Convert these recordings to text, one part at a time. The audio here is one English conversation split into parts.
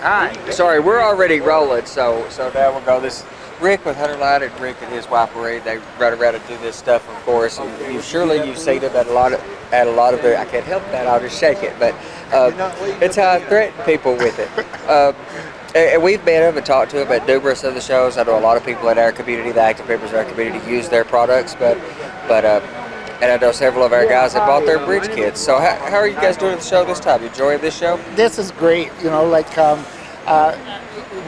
Hi. Sorry, we're already rolling, so now we'll go. This Rick with Hunterline and Rick and his wife Marie, they run around and do this stuff, of course. And you've seen them at a lot of the. I can't help that. I'll just shake it, but it's how I threaten people with it. And we've met them and talked to them at numerous of the shows. I know a lot of people in our community, the active members in our community, use their products, but and I know several of our guys have bought their bridge kits. So how are you guys doing the show this time? You enjoying this show? This is great. You know, like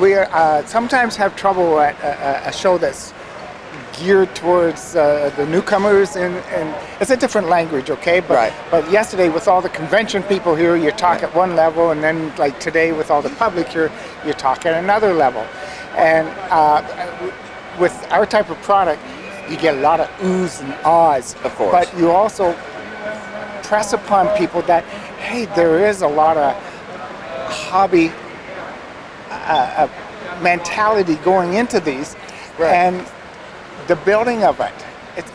we sometimes have trouble at a show that's geared towards the newcomers, and it's a different language, okay? But yesterday with all the convention people here, you talk at one level, and then like today with all the public here, you talk at another level. And with our type of product, you get a lot of oohs and ahs. Of course. But you also press upon people that, hey, there is a lot of hobby mentality going into these. Right. And the building of it,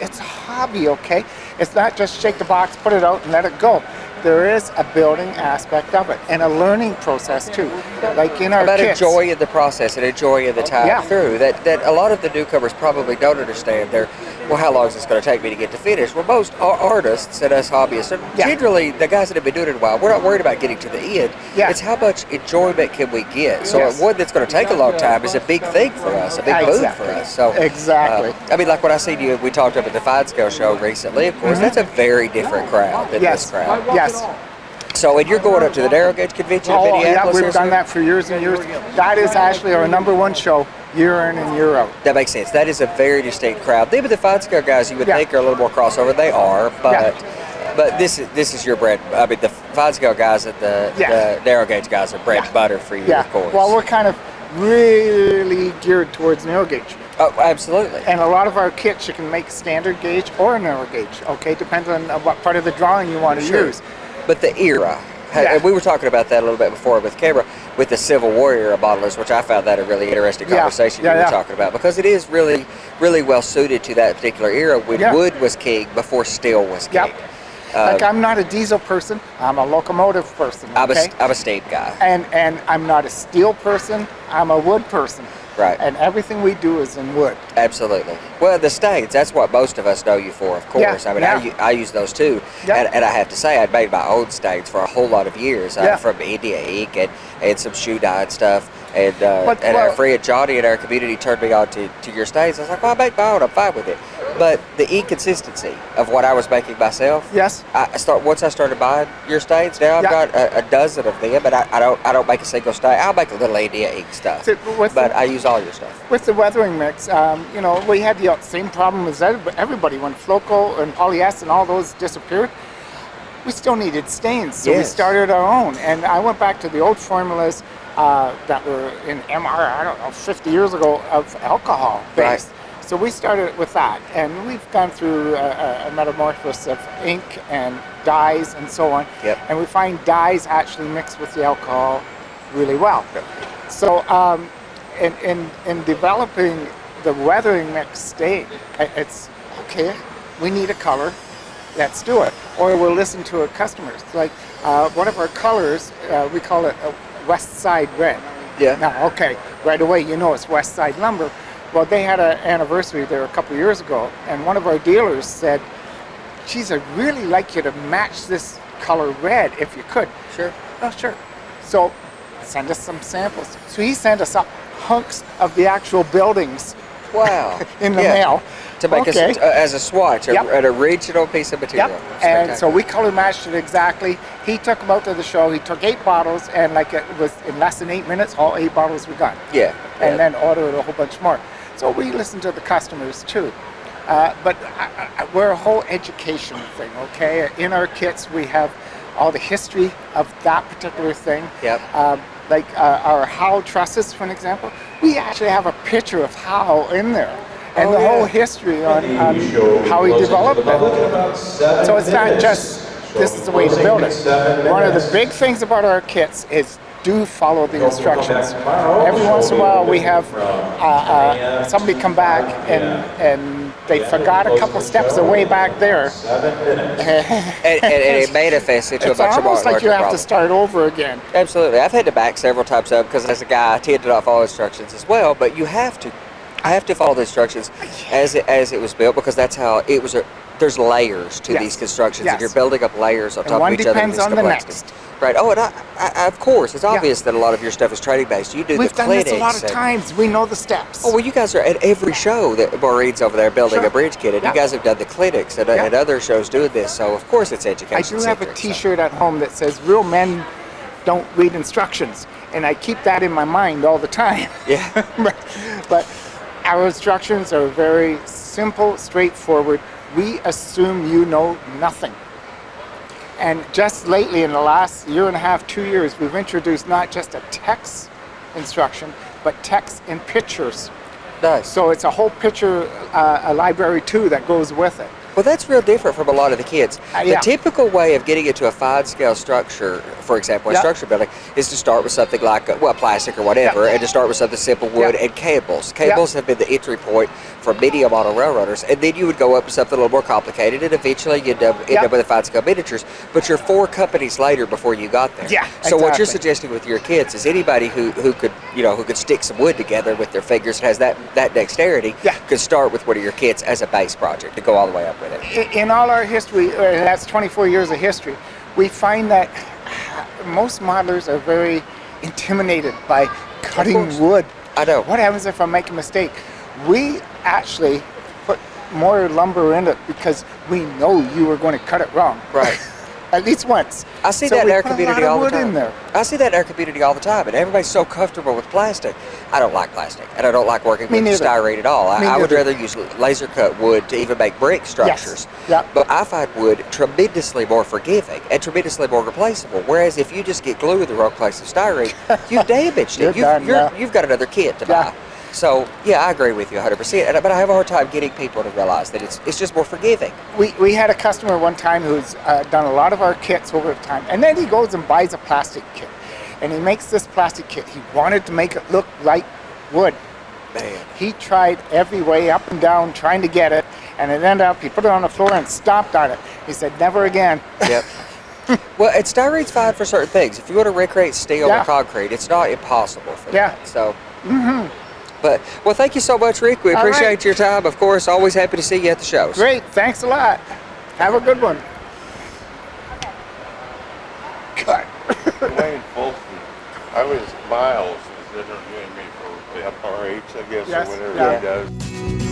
it's a hobby, okay? It's not just shake the box, put it out, and let it go. There is a building aspect of it, and a learning process too. Like in our kits. Enjoying the process and enjoying the time through. That a lot of the newcomers probably don't understand. Well, how long is this going to take me to get to finish? Well, most artists and us hobbyists, generally the guys that have been doing it a while, we're not worried about getting to the end. Yeah. It's how much enjoyment can we get. So one that's going to take a long time is a big thing for us, a big move for us. So exactly. I mean, like when I seen you, we talked up at the Fine Scale show recently. Of course, that's a very different crowd than this crowd. Yes. So, and you're going up to the narrow gauge convention in Minneapolis? Yeah, we've done that for years and years. That is actually our #1 show, year in and year out. That makes sense. That is a very distinct crowd. Them and the Fine Scale guys, you would think are a little more crossover. They are, but this is your bread. I mean, the Fine Scale guys and the narrow gauge guys are bread and butter for you, of course. Well, we're kind of really geared towards narrow gauge. Oh, absolutely. And a lot of our kits you can make standard gauge or narrow gauge, okay, depending on what part of the drawing you want to use. But the era, and we were talking about that a little bit before with camera, with the Civil War era modelers, which I found that a really interesting conversation you were talking about, because it is really, really well suited to that particular era when wood was king before steel was king. Like I'm not a diesel person, I'm a locomotive person. Okay? I'm a steam guy. And I'm not a steel person, I'm a wood person. Right. And everything we do is in wood. Absolutely. Well, the stains, that's what most of us know you for, of course. I mean, I use those too. And I have to say, I'd made my own stains for a whole lot of years from India ink and some shoe dye and stuff. And our friend Johnny in our community turned me on to your stains. I was like, well, I make my own, I'm fine with it. But the inconsistency of what I was making myself. Yes. Once I started buying your stains, now I've got a dozen of them, but I don't make a single stain. I'll make a little India ink stuff, but I use all your stuff. With the weathering mix, you know, we had the same problem as everybody when Floco and polyester and all those disappeared. We still needed stains, so we started our own. And I went back to the old formulas that were in NMRA, I don't know, 50 years ago, of alcohol based. Right. So we started with that, and we've gone through a metamorphosis of ink and dyes and so on. And we find dyes actually mix with the alcohol really well. So in developing the weathering mix stain, it's okay, we need a color, let's do it. Or we'll listen to our customers. Like one of our colors, we call it a West Side Red. Now, okay, right away you know it's West Side Lumber. Well, they had an anniversary there a couple of years ago, and one of our dealers said, geez, I'd really like you to match this color red if you could. Sure. Oh, sure. So send us some samples. So he sent us up hunks of the actual buildings. Wow. In the mail. To make us as a swatch, an original piece of material. And so we color matched it exactly. He took them out to the show. He took 8 bottles, and like it was in less than 8 minutes, all 8 bottles were done. And then ordered a whole bunch more. So we listen to the customers too. But we're a whole education thing, okay? In our kits, we have all the history of that particular thing. Like our Howe trusses, for an example. We actually have a picture of Howe in there. And the whole history on how he developed it. So it's not just, this is the way to build it. One of the big things about our kits is do follow the instructions. Every once in a while we have somebody come back and they forgot a couple steps away back there. And it manifests into a much larger problem. It's almost like you have to start over again. Absolutely. I've had to back several times up because as a guy, I tend to not follow instructions as well, but you have to. I have to follow the instructions as it was built because that's how it was. There's layers to these constructions, and you're building up layers on top of each other. One depends on the next. Right. Oh, and I, of course, it's obvious that a lot of your stuff is training based. You do We've the clinics. done this a lot of times. We know the steps. Oh, well, you guys are at every show that Maureen's over there building a bridge kit, and you guys have done the clinics and other shows doing this. So, of course, it's education. I do have a T-shirt at home that says "Real men don't read instructions," and I keep that in my mind all the time. Yeah. But our instructions are very simple, straightforward. We assume you know nothing. And just lately, in the last year and a half, 2 years, we've introduced not just a text instruction, but text in pictures. Nice. So it's a whole picture, a library too, that goes with it. Well, that's real different from a lot of the kids. The typical way of getting into a fine-scale structure, for example, a structure building, is to start with something like, plastic or whatever, and to start with something simple, wood and cables. Cables have been the entry point for many model railroaders, and then you would go up to something a little more complicated, and eventually you'd end up with the fine-scale miniatures, but you're 4 companies later before you got there. Yeah, So what you're suggesting with your kids is anybody who could stick some wood together with their fingers and has that dexterity could start with one of your kits as a base project to go all the way up with it. In all our history, that's 24 years of history, we find that most modelers are very intimidated by cutting wood. I know. What happens if I make a mistake? We actually put more lumber in it because we know you are going to cut it wrong. Right. At least once. I see that in our community all the time. In there. I see that in our community all the time, and everybody's so comfortable with plastic. I don't like plastic, and I don't like working with styrene at all. I would rather use laser cut wood to even make brick structures. Yes. But I find wood tremendously more forgiving and tremendously more replaceable. Whereas if you just get glue in the wrong place of styrene, you've damaged it. You've got another kit to buy. So, yeah, I agree with you 100%, but I have a hard time getting people to realize that it's just more forgiving. We had a customer one time who's done a lot of our kits over time, and then he goes and buys a plastic kit, and he makes this plastic kit. He wanted to make it look like wood. Man. He tried every way up and down trying to get it, and it ended up, he put it on the floor and stomped on it. He said, never again. Yep. Well, and styrene's fine for certain things. If you want to recreate steel or concrete, it's not impossible for that. So. But, well, thank you so much, Rick. We appreciate your time. Of course, always happy to see you at the shows. Great. Thanks a lot. Have a good one. Cut. Wayne Folsom. I was Miles was interviewing me for the FRH, I guess, or whatever he does.